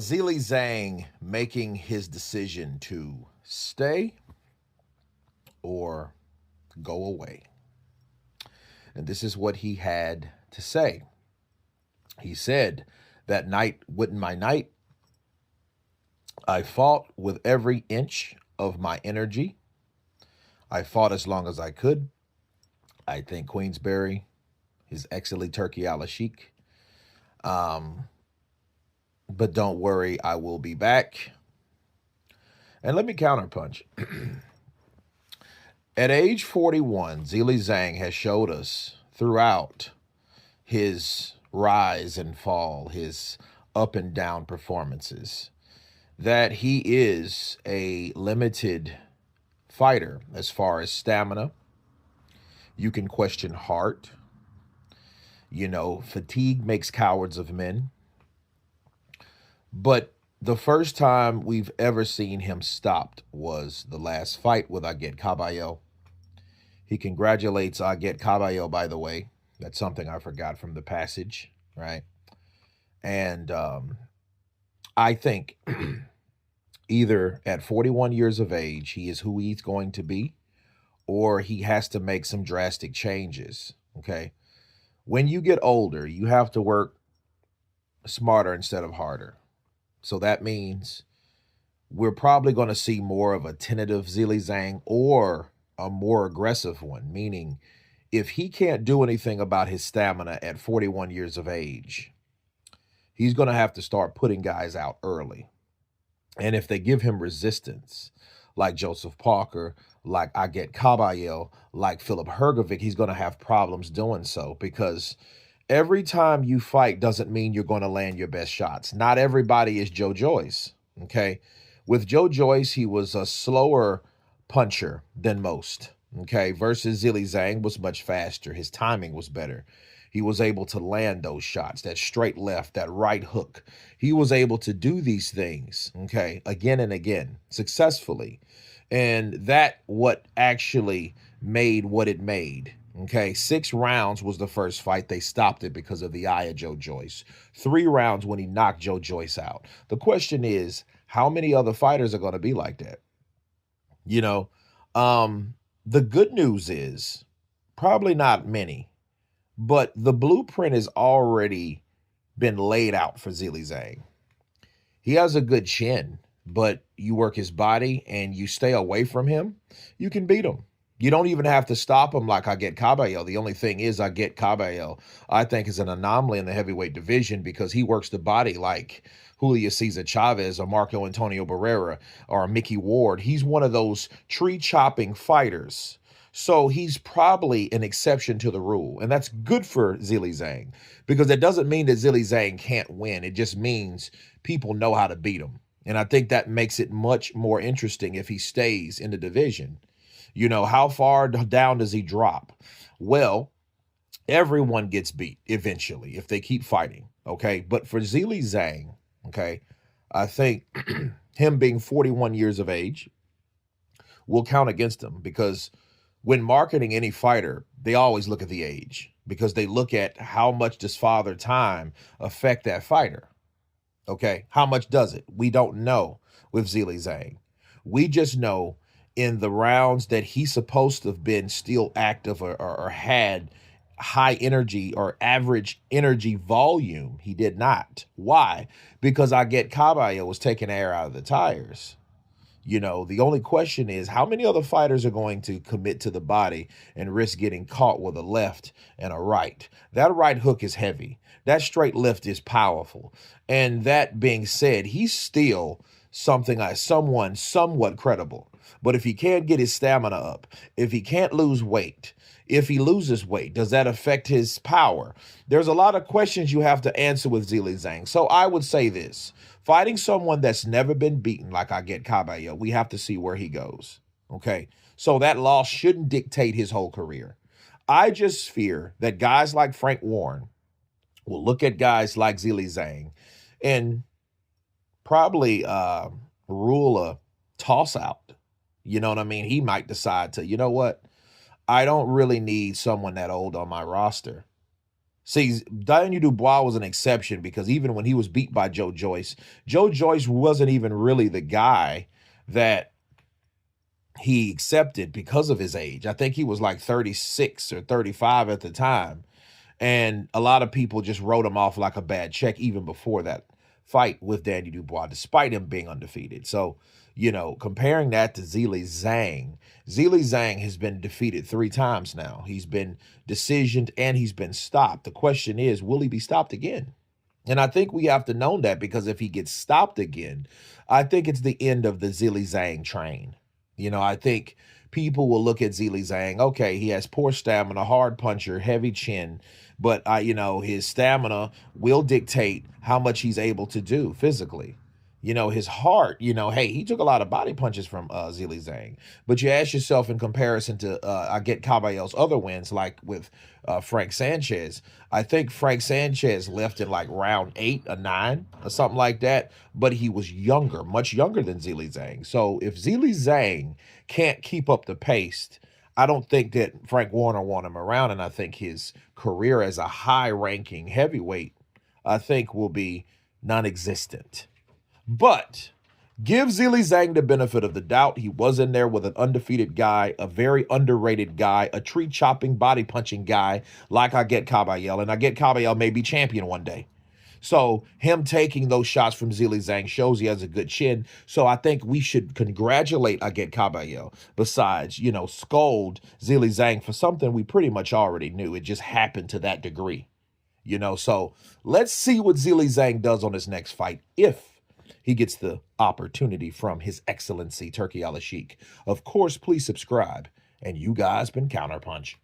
Zhilei Zhang making his decision to stay or go away. And this is what he had to say. He said, "That night wasn't my night. I fought with every inch of my energy. I fought as long as I could. I think Queensberry, his excellent turkey a la chic. Um, but don't worry, I will be back." And let me counterpunch. At age 41, Zhilei Zhang has showed us throughout his rise and fall, his up and down performances, that he is a limited fighter as far as stamina. You can question heart. Fatigue makes cowards of men. But the first time we've ever seen him stopped was the last fight with Aget Caballo. He congratulates Aget Caballo, by the way. That's something I forgot from the passage, right? And I think either at 41 years of age, he is who he's going to be, or he has to make some drastic changes, okay? When you get older, you have to work smarter instead of harder. So that means we're probably going to see more of a tentative Zhilei Zhang or a more aggressive one, meaning if he can't do anything about his stamina at 41 years of age, he's going to have to start putting guys out early. And if they give him resistance, like Joseph Parker, like Aget Caballo, like Philip Hergovic, he's going to have problems doing so, because every time you fight doesn't mean you're going to land your best shots. Not everybody is Joe Joyce, okay? With Joe Joyce, he was a slower puncher than most, okay? Versus Zhilei Zhang was much faster. His timing was better. He was able to land those shots, that straight left, that right hook. He was able to do these things, okay, again and again, successfully. And that what actually made what it made. Okay, 6 rounds was the first fight. They stopped it because of the eye of Joe Joyce. 3 rounds when he knocked Joe Joyce out. The question is, how many other fighters are going to be like that? The good news is probably not many, but the blueprint has already been laid out for Zhilei Zhang. He has a good chin, but you work his body and you stay away from him, you can beat him. You don't even have to stop him like Aget Caballo. The only thing is Aget Caballo, I think, is an anomaly in the heavyweight division because he works the body like Julio Cesar Chavez or Marco Antonio Barrera or Mickey Ward. He's one of those tree-chopping fighters. So he's probably an exception to the rule. And that's good for Zhilei Zhang because it doesn't mean that Zhilei Zhang can't win. It just means people know how to beat him. And I think that makes it much more interesting if he stays in the division. How far down does he drop? Well, everyone gets beat eventually if they keep fighting, okay? But for Zhilei Zhang, okay, I think him being 41 years of age will count against him because when marketing any fighter, they always look at the age because they look at how much does father time affect that fighter, okay? How much does it? We don't know with Zhilei Zhang. We just know in the rounds that he's supposed to have been still active or had high energy or average energy volume, he did not. Why? Because Aget Caballo was taking air out of the tires. The only question is how many other fighters are going to commit to the body and risk getting caught with a left and a right. That right hook is heavy. That straight left is powerful. And that being said, he's still someone somewhat credible. But if he can't get his stamina up, if he can't lose weight, if he loses weight, does that affect his power? There's a lot of questions you have to answer with Zhilei Zhang. So I would say this, fighting someone that's never been beaten like Aget Caballo, we have to see where he goes, okay? So that loss shouldn't dictate his whole career. I just fear that guys like Frank Warren will look at guys like Zhilei Zhang and probably rule a toss out. You know what I mean? He might decide to, you know what? I don't really need someone that old on my roster. See, Daniel Dubois was an exception because even when he was beat by Joe Joyce wasn't even really the guy that he accepted because of his age. I think he was like 36 or 35 at the time. And a lot of people just wrote him off like a bad check even before that fight with Danny Dubois, despite him being undefeated. So, comparing that to Zhilei Zhang has been defeated 3 times now. He's been decisioned and he's been stopped. The question is, will he be stopped again? And I think we have to know that because if he gets stopped again, I think it's the end of the Zhilei Zhang train. I think people will look at Zhilei Zhang. Okay, he has poor stamina, hard puncher, heavy chin, but his stamina will dictate how much he's able to do physically. His heart, hey, he took a lot of body punches from Zhilei Zhang. But you ask yourself in comparison to Aget Caballo's other wins, like with Frank Sanchez, I think Frank Sanchez left in like round 8 or 9 or something like that, but he was younger, much younger than Zhilei Zhang. So if Zhilei Zhang can't keep up the pace, I don't think that Frank Warner want him around, and I think his career as a high-ranking heavyweight, I think, will be non-existent. But give Zhilei Zhang the benefit of the doubt. He was in there with an undefeated guy, a very underrated guy, a tree-chopping, body-punching guy like Aget Caballo. And Aget Caballo may be champion one day. So him taking those shots from Zhilei Zhang shows he has a good chin. So I think we should congratulate Aget Caballo. Besides, scold Zhilei Zhang for something we pretty much already knew. It just happened to that degree. So let's see what Zhilei Zhang does on his next fight if he gets the opportunity from His Excellency Turki Al Sheikh. Of course, please subscribe. And you guys been Counterpunch.